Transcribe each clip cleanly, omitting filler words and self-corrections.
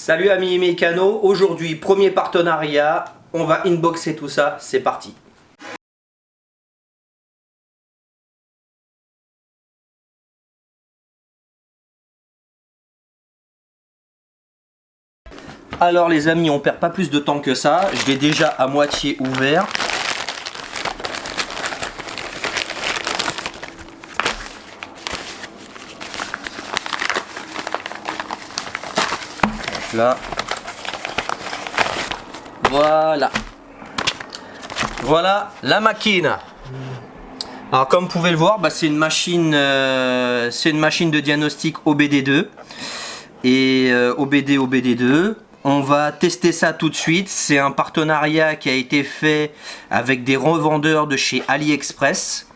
Salut amis mécanos, aujourd'hui premier partenariat, on va inboxer tout ça, c'est parti. Alors les amis, on perd pas plus de temps que ça, je l'ai déjà à moitié ouvert. Là. Voilà la machine. Alors comme vous pouvez le voir, c'est une machine de diagnostic OBD2 et OBD2. On va tester ça tout de suite. C'est un partenariat qui a été fait avec des revendeurs de chez AliExpress.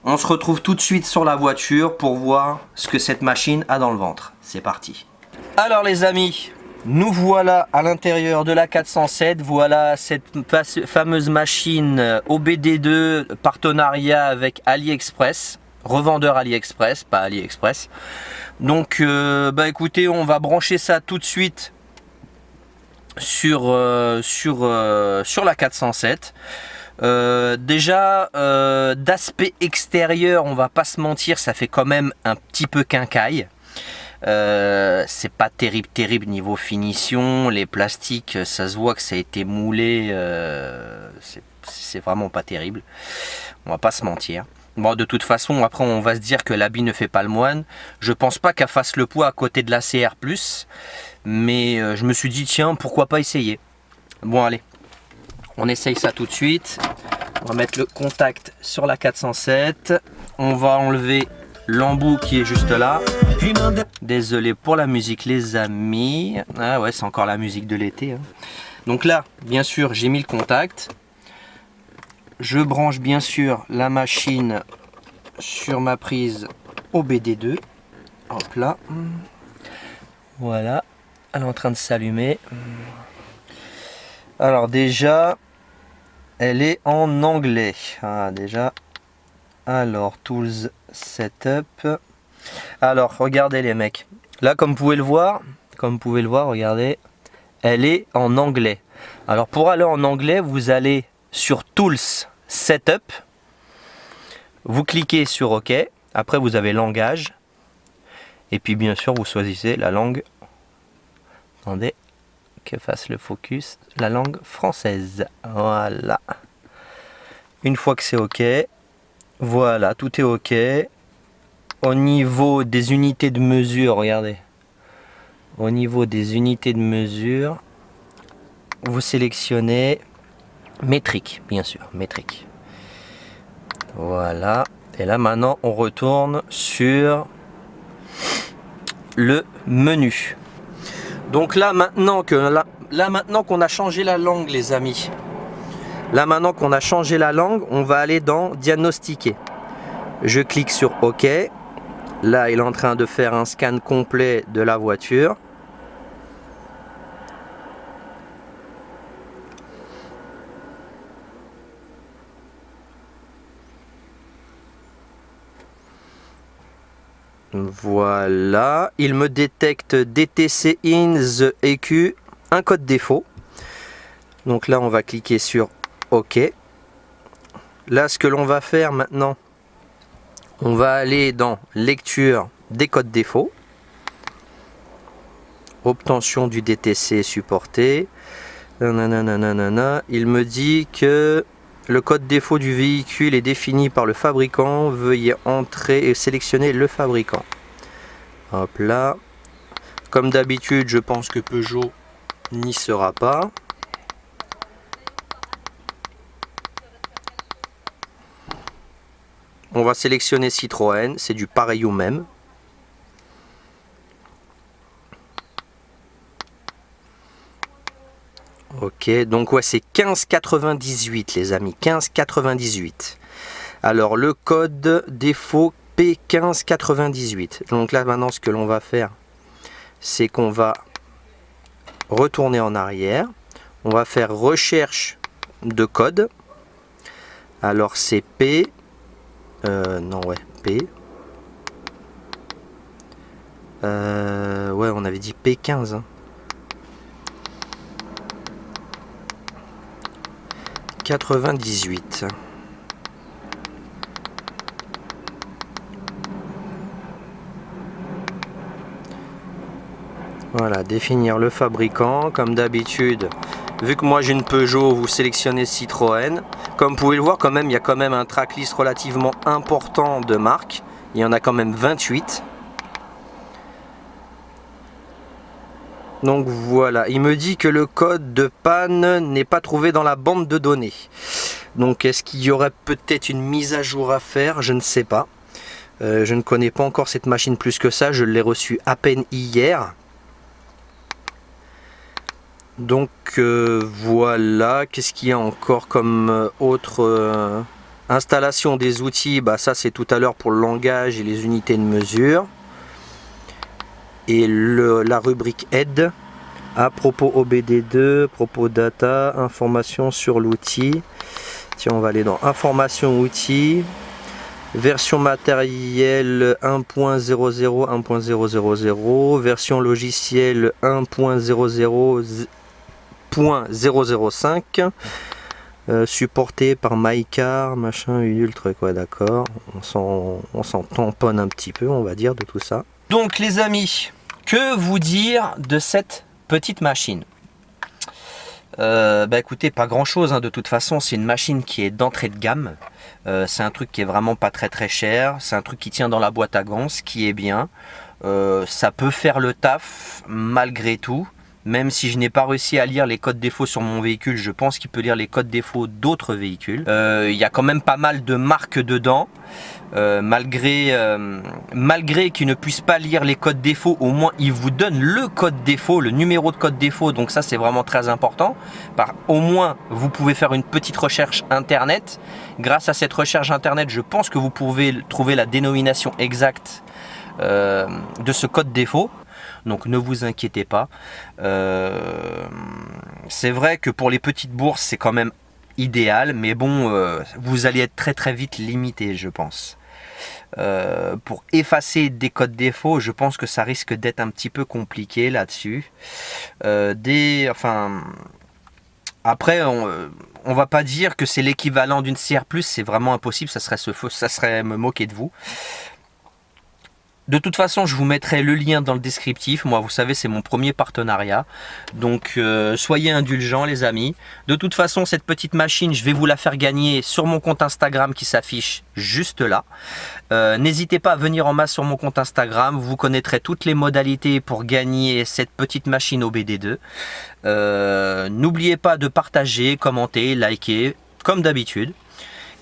On se retrouve tout de suite sur la voiture pour voir ce que cette machine a dans le ventre. C'est parti. Alors les amis, nous voilà à l'intérieur de la 407, voilà cette fameuse machine OBD2 partenariat avec AliExpress, revendeur AliExpress, pas AliExpress. Donc écoutez, on va brancher ça tout de suite sur la 407. Déjà d'aspect extérieur, on va pas se mentir, ça fait quand même un petit peu quincaille. C'est pas terrible niveau finition, les plastiques ça se voit que ça a été moulé, c'est vraiment pas terrible, on va pas se mentir. Bon, de toute façon après on va se dire que l'habit ne fait pas le moine. Je pense pas qu'elle fasse le poids à côté de la CR+, mais je me suis dit tiens, pourquoi pas essayer. Bon allez, on essaye ça tout de suite. On va mettre le contact sur la 407, on va enlever l'embout qui est juste là. Désolé pour la musique les amis. Ah ouais, c'est encore la musique de l'été hein. Donc là bien sûr j'ai mis le contact. Je branche bien sûr la machine sur ma prise OBD2. Hop là. Voilà, elle est en train de s'allumer. Alors déjà elle est en anglais. Ah, déjà. Alors tools setup. Alors regardez les mecs, là comme vous pouvez le voir, regardez, elle est en anglais. Alors pour aller en anglais, vous allez sur Tools Setup, vous cliquez sur OK, après vous avez langage, et puis bien sûr vous choisissez la langue, attendez que fasse le focus, la langue française. Voilà. Une fois que c'est OK, voilà, tout est OK. Au niveau des unités de mesure, regardez. Au niveau des unités de mesure, vous sélectionnez métrique, bien sûr, métrique. Voilà. Et là maintenant, on retourne sur le menu. Donc là maintenant qu'on a changé la langue, les amis. Là maintenant qu'on a changé la langue, on va aller dans diagnostiquer. Je clique sur OK. Là, il est en train de faire un scan complet de la voiture. Voilà. Il me détecte DTC in the EQ, un code défaut. Donc là, on va cliquer sur OK. Là, ce que l'on va faire maintenant, on va aller dans lecture des codes défauts, obtention du DTC supporté. Nanana. Il me dit que le code défaut du véhicule est défini par le fabricant. Veuillez entrer et sélectionner le fabricant. Hop là. Comme d'habitude, je pense que Peugeot n'y sera pas. On va sélectionner Citroën, c'est du pareil au même. Ok, donc ouais, c'est 1598 les amis, 1598. Alors le code défaut P1598. Donc là maintenant ce que l'on va faire, c'est qu'on va retourner en arrière. On va faire recherche de code. Alors c'est P. P. Ouais, on avait dit P15. Hein. 98. Voilà, définir le fabricant. Comme d'habitude, vu que moi j'ai une Peugeot, vous sélectionnez Citroën. Comme vous pouvez le voir, quand même, il y a quand même un tracklist relativement important de marques. Il y en a quand même 28. Donc voilà, il me dit que le code de panne n'est pas trouvé dans la bande de données. Donc est-ce qu'il y aurait peut-être une mise à jour à faire? Je ne sais pas. Je ne connais pas encore cette machine plus que ça. Je l'ai reçue à peine hier. Donc voilà, qu'est-ce qu'il y a encore comme autre installation des outils? Bah ça c'est tout à l'heure pour le langage et les unités de mesure. Et la rubrique aide, à propos OBD2, propos data, information sur l'outil. Tiens, on va aller dans information outils, version matérielle 1.00, 1.000, version logicielle 1.00.005, supporté par MyCar, machin, ultra quoi, d'accord. On s'en tamponne un petit peu, on va dire, de tout ça. Donc les amis, que vous dire de cette petite machine? Bah écoutez, pas grand chose hein, de toute façon, c'est une machine qui est d'entrée de gamme. C'est un truc qui est vraiment pas très cher, c'est un truc qui tient dans la boîte à gants, ce qui est bien. Ça peut faire le taf malgré tout. Même si je n'ai pas réussi à lire les codes défauts sur mon véhicule, je pense qu'il peut lire les codes défauts d'autres véhicules. Il y a quand même pas mal de marques dedans. Malgré qu'il ne puisse pas lire les codes défauts, au moins il vous donne le code défaut, le numéro de code défaut. Donc ça c'est vraiment très important. Au moins vous pouvez faire une petite recherche internet. Grâce à cette recherche internet, je pense que vous pouvez trouver la dénomination exacte de ce code défaut. Donc ne vous inquiétez pas. C'est vrai que pour les petites bourses c'est quand même idéal, mais bon, vous allez être très vite limité, je pense. Pour effacer des codes défauts, je pense que ça risque d'être un petit peu compliqué là-dessus. Après, on va pas dire que c'est l'équivalent d'une CR+, c'est vraiment impossible, ça serait me moquer de vous. De toute façon, je vous mettrai le lien dans le descriptif. Moi, vous savez, c'est mon premier partenariat. Donc, soyez indulgents, les amis. De toute façon, cette petite machine, je vais vous la faire gagner sur mon compte Instagram qui s'affiche juste là. N'hésitez pas à venir en masse sur mon compte Instagram. Vous connaîtrez toutes les modalités pour gagner cette petite machine OBD2. N'oubliez pas de partager, commenter, liker, comme d'habitude.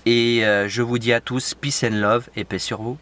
Et je vous dis à tous, peace and love et paix sur vous.